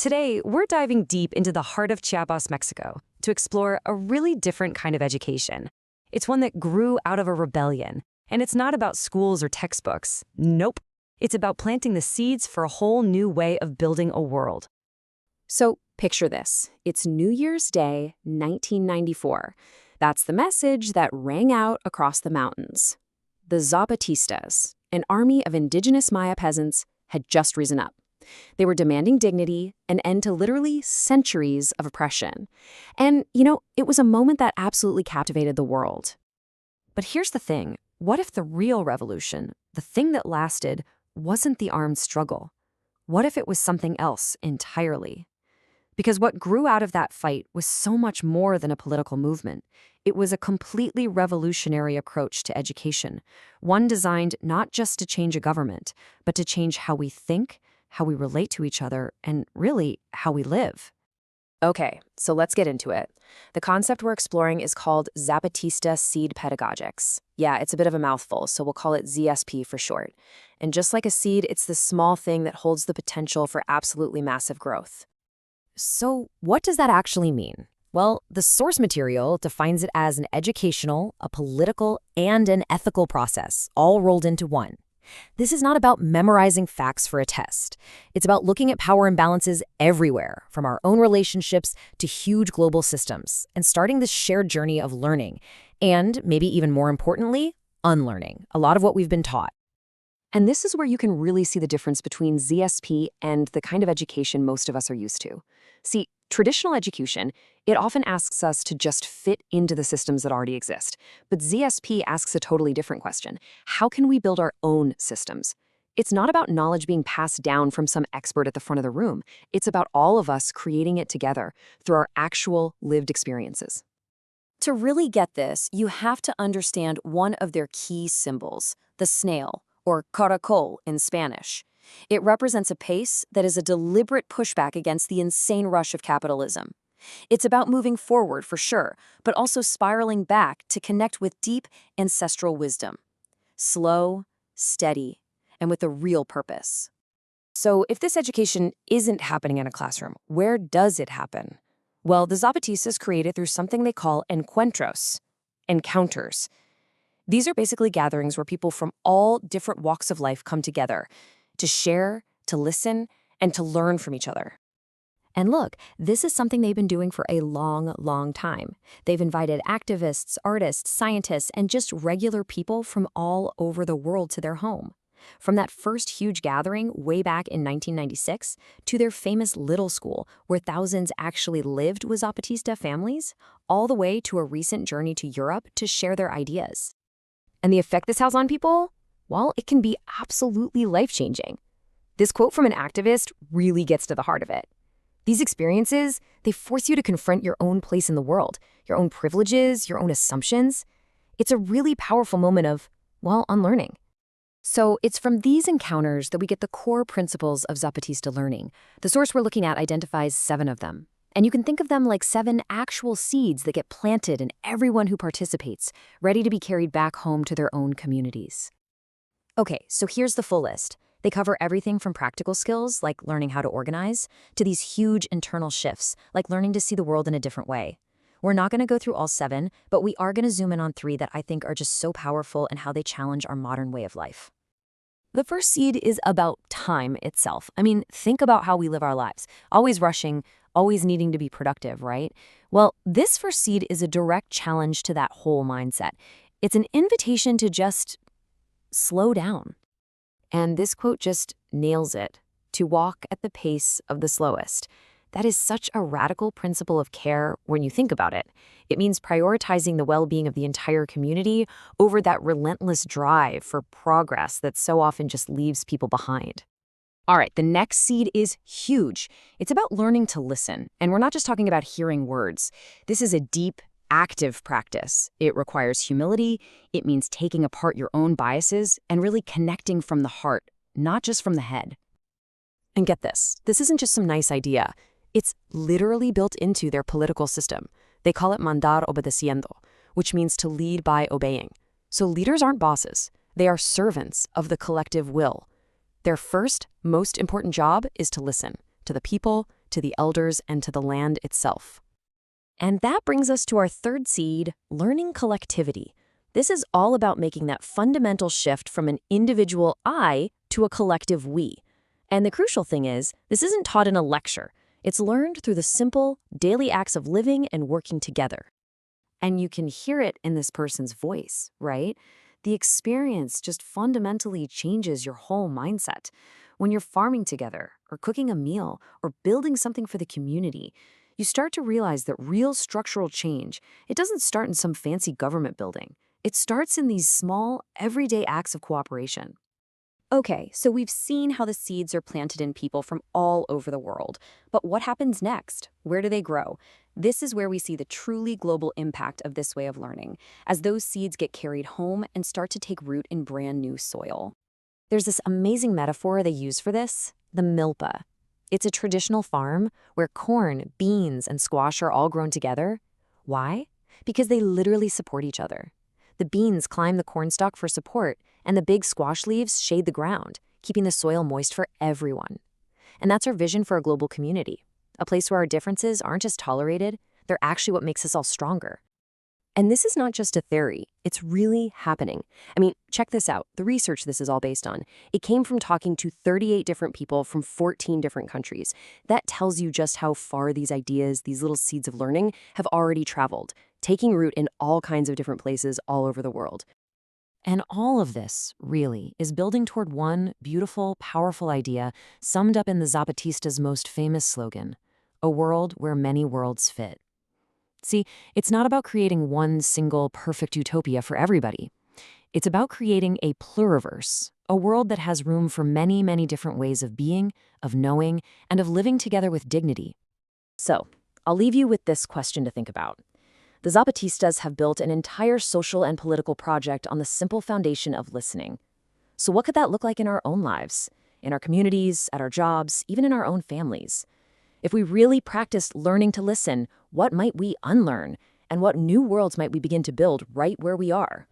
Today, we're diving deep into the heart of Chiapas, Mexico, to explore a really different kind of education. It's one that grew out of a rebellion, and it's not about schools or textbooks. Nope. It's about planting the seeds for a whole new way of building a world. So picture this. It's New Year's Day, 1994. That's the message that rang out across the mountains. The Zapatistas, an army of indigenous Maya peasants, had just risen up. They were demanding dignity, an end to literally centuries of oppression. And, it was a moment that absolutely captivated the world. But here's the thing. What if the real revolution, the thing that lasted, wasn't the armed struggle? What if it was something else entirely? Because what grew out of that fight was so much more than a political movement. It was a completely revolutionary approach to education, one designed not just to change a government, but to change how we think, how we relate to each other, and really, how we live. Okay, so let's get into it. The concept we're exploring is called Zapatista Seed Pedagogics. Yeah, it's a bit of a mouthful, so we'll call it ZSP for short. And just like a seed, it's the small thing that holds the potential for absolutely massive growth. So what does that actually mean? Well, the source material defines it as an educational, a political, and an ethical process, all rolled into one. This is not about memorizing facts for a test. It's about looking at power imbalances everywhere, from our own relationships to huge global systems, and starting this shared journey of learning, and maybe even more importantly, unlearning a lot of what we've been taught. And this is where you can really see the difference between ZSP and the kind of education most of us are used to. See, traditional education, it often asks us to just fit into the systems that already exist. But ZSP asks a totally different question. How can we build our own systems? It's not about knowledge being passed down from some expert at the front of the room. It's about all of us creating it together through our actual lived experiences. To really get this, you have to understand one of their key symbols, the snail, or caracol in Spanish. It represents a pace that is a deliberate pushback against the insane rush of capitalism. It's about moving forward for sure, but also spiraling back to connect with deep ancestral wisdom. Slow, steady, and with a real purpose. So if this education isn't happening in a classroom, where does it happen? Well, the Zapatistas created through something they call encuentros, encounters. These are basically gatherings where people from all different walks of life come together to share, to listen, and to learn from each other. And look, this is something they've been doing for a long, long time. They've invited activists, artists, scientists, and just regular people from all over the world to their home. From that first huge gathering way back in 1996 to their famous little school where thousands actually lived with Zapatista families, all the way to a recent journey to Europe to share their ideas. And the effect this has on people? Well, it can be absolutely life-changing. This quote from an activist really gets to the heart of it. These experiences, they force you to confront your own place in the world, your own privileges, your own assumptions. It's a really powerful moment of, unlearning. So it's from these encounters that we get the core principles of Zapatista learning. The source we're looking at identifies 7 of them. And you can think of them like 7 actual seeds that get planted in everyone who participates, ready to be carried back home to their own communities. Okay, so here's the full list. They cover everything from practical skills, like learning how to organize, to these huge internal shifts, like learning to see the world in a different way. We're not going to go through all 7, but we are going to zoom in on 3 that I think are just so powerful in how they challenge our modern way of life. The first seed is about time itself. I mean, think about how we live our lives. Always rushing, always needing to be productive, right? Well, this first seed is a direct challenge to that whole mindset. It's an invitation to just slow down. And this quote just nails it, to walk at the pace of the slowest. That is such a radical principle of care when you think about it. It means prioritizing the well-being of the entire community over that relentless drive for progress that so often just leaves people behind. All right, the next seed is huge. It's about learning to listen. And we're not just talking about hearing words. This is a deep, active practice. It requires humility. It means taking apart your own biases and really connecting from the heart, not just from the head. And get this isn't just some nice idea. It's literally built into their political system. They call it mandar obedeciendo, which means to lead by obeying. So leaders aren't bosses. They are servants of the collective will. Their first, most important job is to listen to the people, to the elders, and to the land itself. And that brings us to our third seed, learning collectivity. This is all about making that fundamental shift from an individual I to a collective we. And the crucial thing is, this isn't taught in a lecture. It's learned through the simple, daily acts of living and working together. And you can hear it in this person's voice, right? The experience just fundamentally changes your whole mindset. When you're farming together, or cooking a meal, or building something for the community, you start to realize that real structural change, it doesn't start in some fancy government building. It starts in these small, everyday acts of cooperation. Okay, so we've seen how the seeds are planted in people from all over the world. But what happens next? Where do they grow? This is where we see the truly global impact of this way of learning, as those seeds get carried home and start to take root in brand new soil. There's this amazing metaphor they use for this, the milpa. It's a traditional farm where corn, beans, and squash are all grown together. Why? Because they literally support each other. The beans climb the cornstalk for support, and the big squash leaves shade the ground, keeping the soil moist for everyone. And that's our vision for a global community, a place where our differences aren't just tolerated, they're actually what makes us all stronger. And this is not just a theory, it's really happening. I mean, check this out, the research this is all based on. It came from talking to 38 different people from 14 different countries. That tells you just how far these ideas, these little seeds of learning, have already traveled, taking root in all kinds of different places all over the world. And all of this, really, is building toward one beautiful, powerful idea summed up in the Zapatistas' most famous slogan, a world where many worlds fit. See, it's not about creating one single perfect utopia for everybody. It's about creating a pluriverse, a world that has room for many, many different ways of being, of knowing, and of living together with dignity. So, I'll leave you with this question to think about. The Zapatistas have built an entire social and political project on the simple foundation of listening. So what could that look like in our own lives, in our communities, at our jobs, even in our own families? If we really practiced learning to listen, what might we unlearn? And what new worlds might we begin to build right where we are?